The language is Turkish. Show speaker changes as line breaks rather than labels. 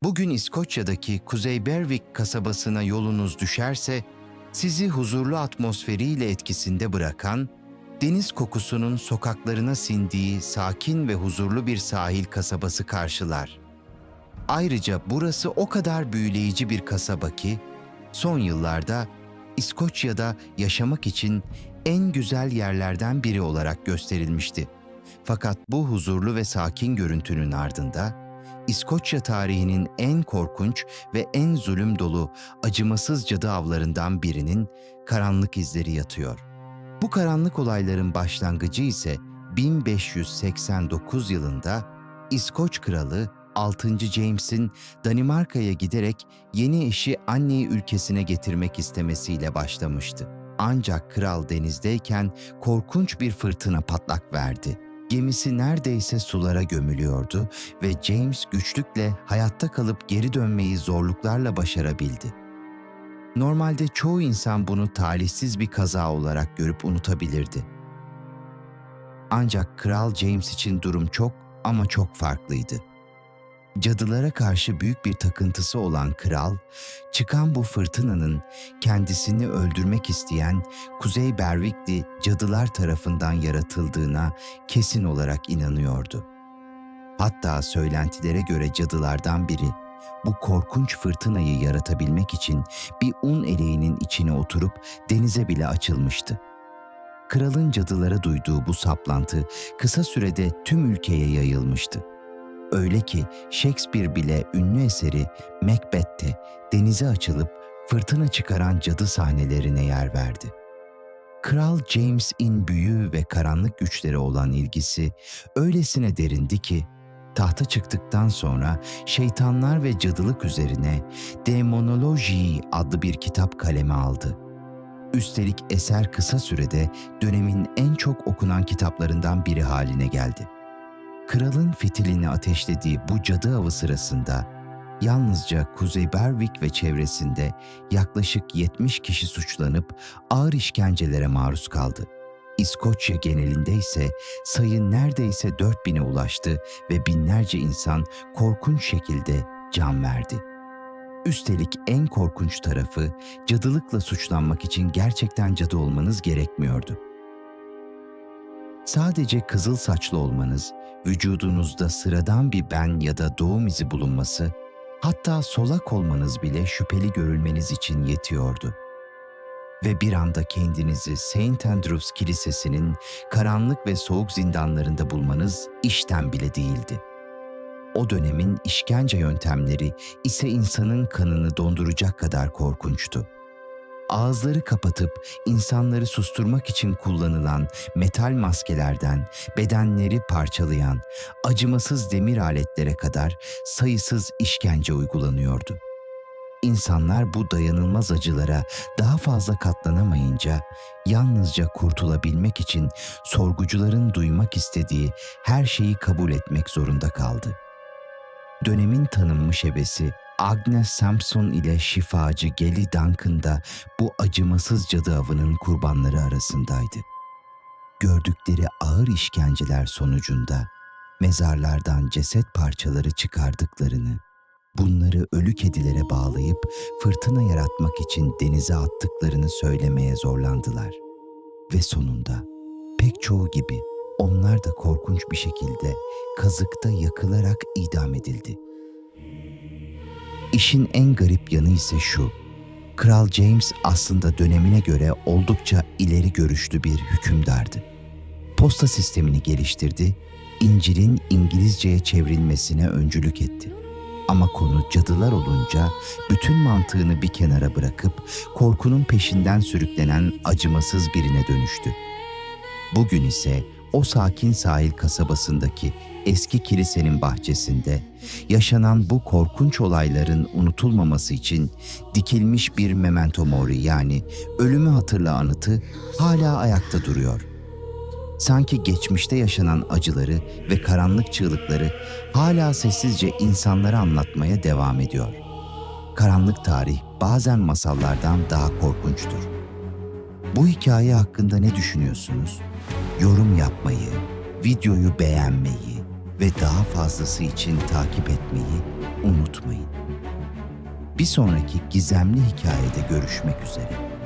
Bugün İskoçya'daki Kuzey Berwick kasabasına yolunuz düşerse, sizi huzurlu atmosferiyle etkisinde bırakan, deniz kokusunun sokaklarına sindiği sakin ve huzurlu bir sahil kasabası karşılar. Ayrıca burası o kadar büyüleyici bir kasaba ki, son yıllarda İskoçya'da yaşamak için en güzel yerlerden biri olarak gösterilmişti. Fakat bu huzurlu ve sakin görüntünün ardında, İskoçya tarihinin en korkunç ve en zulüm dolu acımasız cadı avlarından birinin karanlık izleri yatıyor. Bu karanlık olayların başlangıcı ise 1589 yılında İskoç Kralı 6. James'in Danimarka'ya giderek yeni eşi Anne'yi ülkesine getirmek istemesiyle başlamıştı. Ancak kral denizdeyken korkunç bir fırtına patlak verdi. Gemisi neredeyse sulara gömülüyordu ve James güçlükle hayatta kalıp geri dönmeyi zorluklarla başarabildi. Normalde çoğu insan bunu talihsiz bir kaza olarak görüp unutabilirdi. Ancak Kral James için durum çok ama çok farklıydı. Cadılara karşı büyük bir takıntısı olan kral, çıkan bu fırtınanın kendisini öldürmek isteyen Kuzey Berwick'li cadılar tarafından yaratıldığına kesin olarak inanıyordu. Hatta söylentilere göre cadılardan biri, bu korkunç fırtınayı yaratabilmek için bir un eleğinin içine oturup denize bile açılmıştı. Kralın cadılara duyduğu bu saplantı kısa sürede tüm ülkeye yayılmıştı. Öyle ki Shakespeare bile ünlü eseri Macbeth'te denize açılıp fırtına çıkaran cadı sahnelerine yer verdi. Kral James'in büyü ve karanlık güçlere olan ilgisi öylesine derindi ki, tahta çıktıktan sonra şeytanlar ve cadılık üzerine Demonology adlı bir kitap kaleme aldı. Üstelik eser kısa sürede dönemin en çok okunan kitaplarından biri haline geldi. Kralın fitilini ateşlediği bu cadı avı sırasında yalnızca Kuzey Berwick ve çevresinde yaklaşık 70 kişi suçlanıp ağır işkencelere maruz kaldı. İskoçya genelinde ise sayı neredeyse 4000'e ulaştı ve binlerce insan korkunç şekilde can verdi. Üstelik en korkunç tarafı, cadılıkla suçlanmak için gerçekten cadı olmanız gerekmiyordu. Sadece kızıl saçlı olmanız, vücudunuzda sıradan bir ben ya da doğum izi bulunması, hatta solak olmanız bile şüpheli görülmeniz için yetiyordu. Ve bir anda kendinizi St. Andrews Kilisesi'nin karanlık ve soğuk zindanlarında bulmanız işten bile değildi. O dönemin işkence yöntemleri ise insanın kanını donduracak kadar korkunçtu. Ağızları kapatıp insanları susturmak için kullanılan metal maskelerden bedenleri parçalayan acımasız demir aletlere kadar sayısız işkence uygulanıyordu. İnsanlar bu dayanılmaz acılara daha fazla katlanamayınca yalnızca kurtulabilmek için sorgucuların duymak istediği her şeyi kabul etmek zorunda kaldı. Dönemin tanınmış ebesi Agnes Sampson ile şifacı Gelly Duncan da bu acımasız cadı avının kurbanları arasındaydı. Gördükleri ağır işkenceler sonucunda mezarlardan ceset parçaları çıkardıklarını, bunları ölü kedilere bağlayıp fırtına yaratmak için denize attıklarını söylemeye zorlandılar. Ve sonunda pek çoğu gibi onlar da korkunç bir şekilde kazıkta yakılarak idam edildi. İşin en garip yanı ise şu: Kral James aslında dönemine göre oldukça ileri görüşlü bir hükümdardı. Posta sistemini geliştirdi, İncil'in İngilizceye çevrilmesine öncülük etti. Ama konu cadılar olunca bütün mantığını bir kenara bırakıp korkunun peşinden sürüklenen acımasız birine dönüştü. Bugün ise o sakin sahil kasabasındaki eski kilisenin bahçesinde yaşanan bu korkunç olayların unutulmaması için dikilmiş bir memento mori, yani ölümü hatırla anıtı hala ayakta duruyor. Sanki geçmişte yaşanan acıları ve karanlık çığlıkları hala sessizce insanlara anlatmaya devam ediyor. Karanlık tarih bazen masallardan daha korkunçtur. Bu hikaye hakkında ne düşünüyorsunuz? Yorum yapmayı, videoyu beğenmeyi ve daha fazlası için takip etmeyi unutmayın. Bir sonraki gizemli hikayede görüşmek üzere.